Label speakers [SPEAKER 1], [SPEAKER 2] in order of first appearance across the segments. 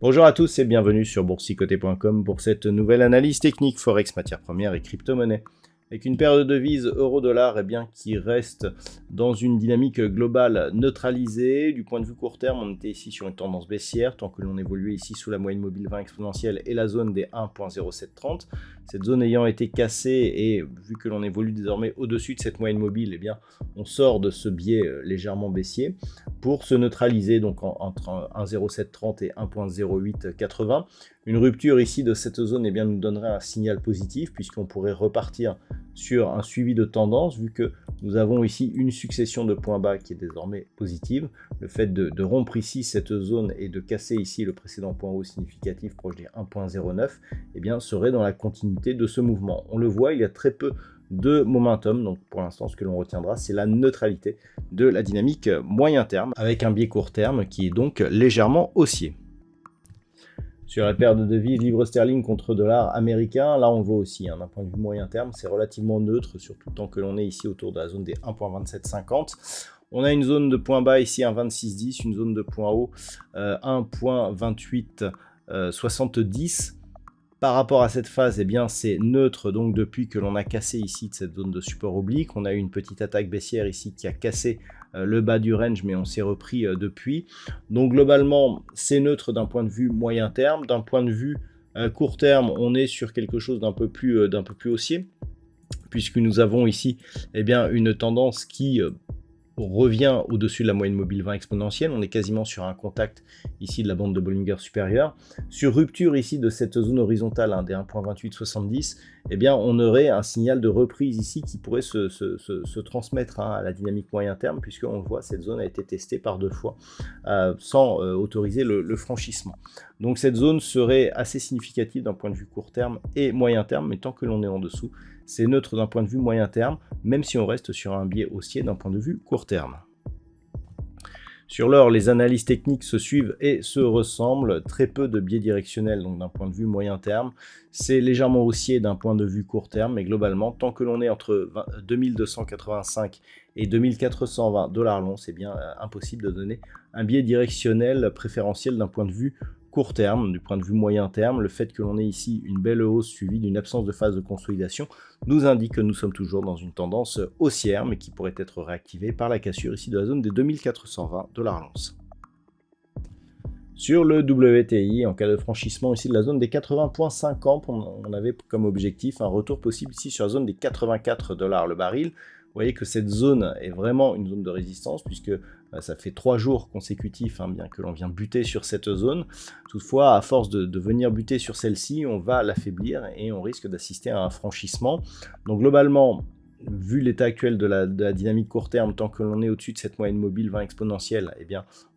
[SPEAKER 1] Bonjour à tous et bienvenue sur boursicoté.com pour cette nouvelle analyse technique Forex, matières premières et crypto-monnaies. Avec une paire de devises euro-dollar qui reste dans une dynamique globale neutralisée. Du point de vue court terme, on était ici sur une tendance baissière tant que l'on évoluait ici sous la moyenne mobile 20 exponentielle et la zone des 1.0730. Cette zone ayant été cassée et vu que l'on évolue désormais au-dessus de cette moyenne mobile, on sort de ce biais légèrement baissier pour se neutraliser donc entre 1.0730 et 1.0880. Une rupture ici de cette zone nous donnerait un signal positif puisqu'on pourrait repartir sur un suivi de tendance vu que nous avons ici une succession de points bas qui est désormais positive. Le fait de rompre ici cette zone et de casser ici le précédent point haut significatif proche des 1.09 serait dans la continuité de ce mouvement. On le voit, il y a très peu de momentum, donc pour l'instant ce que l'on retiendra c'est la neutralité de la dynamique moyen terme avec un biais court terme qui est donc légèrement haussier. Sur la paire de devises livre sterling contre dollar américain, là on voit aussi d'un point de vue moyen terme, c'est relativement neutre, surtout tant que l'on est ici autour de la zone des 1.2750. On a une zone de point bas ici, 1.2610, une zone de point haut, 1.2870. Par rapport à cette phase, c'est neutre donc depuis que l'on a cassé ici de cette zone de support oblique. On a eu une petite attaque baissière ici qui a cassé le bas du range, mais on s'est repris depuis. Donc globalement, c'est neutre d'un point de vue moyen terme. D'un point de vue court terme, on est sur quelque chose d'un peu plus haussier, puisque nous avons ici une tendance qui revient au-dessus de la moyenne mobile 20 exponentielle. On est quasiment sur un contact ici de la bande de Bollinger supérieure. Sur rupture ici de cette zone horizontale des 1.2870, on aurait un signal de reprise ici qui pourrait se transmettre à la dynamique moyen terme, puisque on le voit, cette zone a été testée par deux fois sans autoriser le franchissement. Donc cette zone serait assez significative d'un point de vue court terme et moyen terme, mais tant que l'on est en dessous, c'est neutre d'un point de vue moyen terme, même si on reste sur un biais haussier d'un point de vue court terme. Sur l'or, les analyses techniques se suivent et se ressemblent, très peu de biais directionnels donc d'un point de vue moyen terme. C'est légèrement haussier d'un point de vue court terme, mais globalement, tant que l'on est entre 2285 et 2420 dollars long, c'est bien impossible de donner un biais directionnel préférentiel d'un point de vue court terme. Du point de vue moyen terme, le fait que l'on ait ici une belle hausse suivie d'une absence de phase de consolidation nous indique que nous sommes toujours dans une tendance haussière, mais qui pourrait être réactivée par la cassure ici de la zone des 2420 dollars l'once. Sur le WTI, en cas de franchissement ici de la zone des 80,50, on avait comme objectif un retour possible ici sur la zone des 84 dollars le baril. Vous voyez que cette zone est vraiment une zone de résistance puisque ça fait 3 jours consécutifs bien que l'on vient buter sur cette zone. Toutefois, à force de venir buter sur celle-ci, on va l'affaiblir et on risque d'assister à un franchissement. Donc globalement, vu l'état actuel de la dynamique court terme, tant que l'on est au-dessus de cette moyenne mobile 20 exponentielle,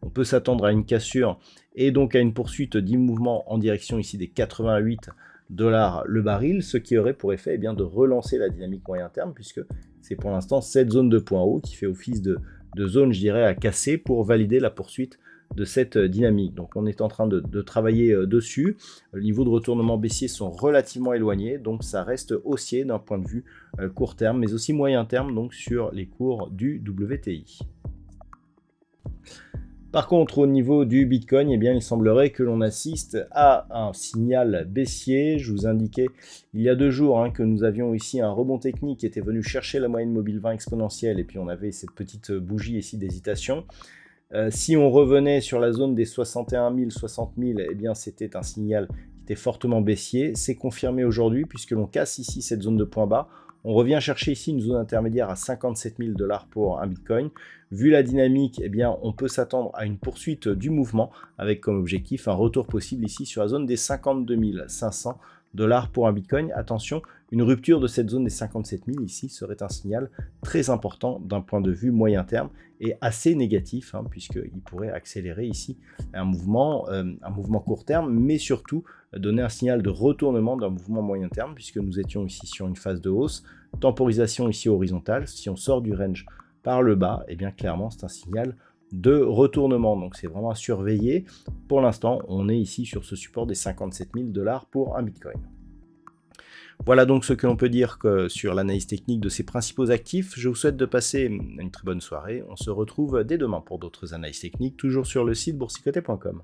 [SPEAKER 1] on peut s'attendre à une cassure et donc à une poursuite du mouvement en direction ici des 88 dollars le baril, ce qui aurait pour effet de relancer la dynamique moyen terme, puisque c'est pour l'instant cette zone de point haut qui fait office de zone, je dirais, à casser pour valider la poursuite de cette dynamique. Donc on est en train de travailler dessus. Le niveau de retournement baissier sont relativement éloignés, donc ça reste haussier d'un point de vue court terme, mais aussi moyen terme, donc sur les cours du WTI. Par contre, au niveau du Bitcoin, il semblerait que l'on assiste à un signal baissier. Je vous indiquais il y a 2 jours que nous avions ici un rebond technique qui était venu chercher la moyenne mobile 20 exponentielle et puis on avait cette petite bougie ici d'hésitation. Si on revenait sur la zone des 61 000, 60 000, c'était un signal qui était fortement baissier. C'est confirmé aujourd'hui puisque l'on casse ici cette zone de point bas. On revient chercher ici une zone intermédiaire à 57 000 dollars pour un Bitcoin. Vu la dynamique, on peut s'attendre à une poursuite du mouvement avec comme objectif un retour possible ici sur la zone des 52 500 dollars pour un Bitcoin. Attention, une rupture de cette zone des 57 000 ici serait un signal très important d'un point de vue moyen terme et assez négatif, puisqu'il pourrait accélérer ici un mouvement court terme, mais surtout donner un signal de retournement d'un mouvement moyen terme, puisque nous étions ici sur une phase de hausse, temporisation ici horizontale. Si on sort du range par le bas, et bien clairement c'est un signal de retournement, donc c'est vraiment à surveiller. Pour l'instant, on est ici sur ce support des 57 000 dollars pour un Bitcoin. Voilà donc ce que l'on peut dire sur l'analyse technique de ces principaux actifs. Je vous souhaite de passer une très bonne soirée. On se retrouve dès demain pour d'autres analyses techniques, toujours sur le site boursicoté.com.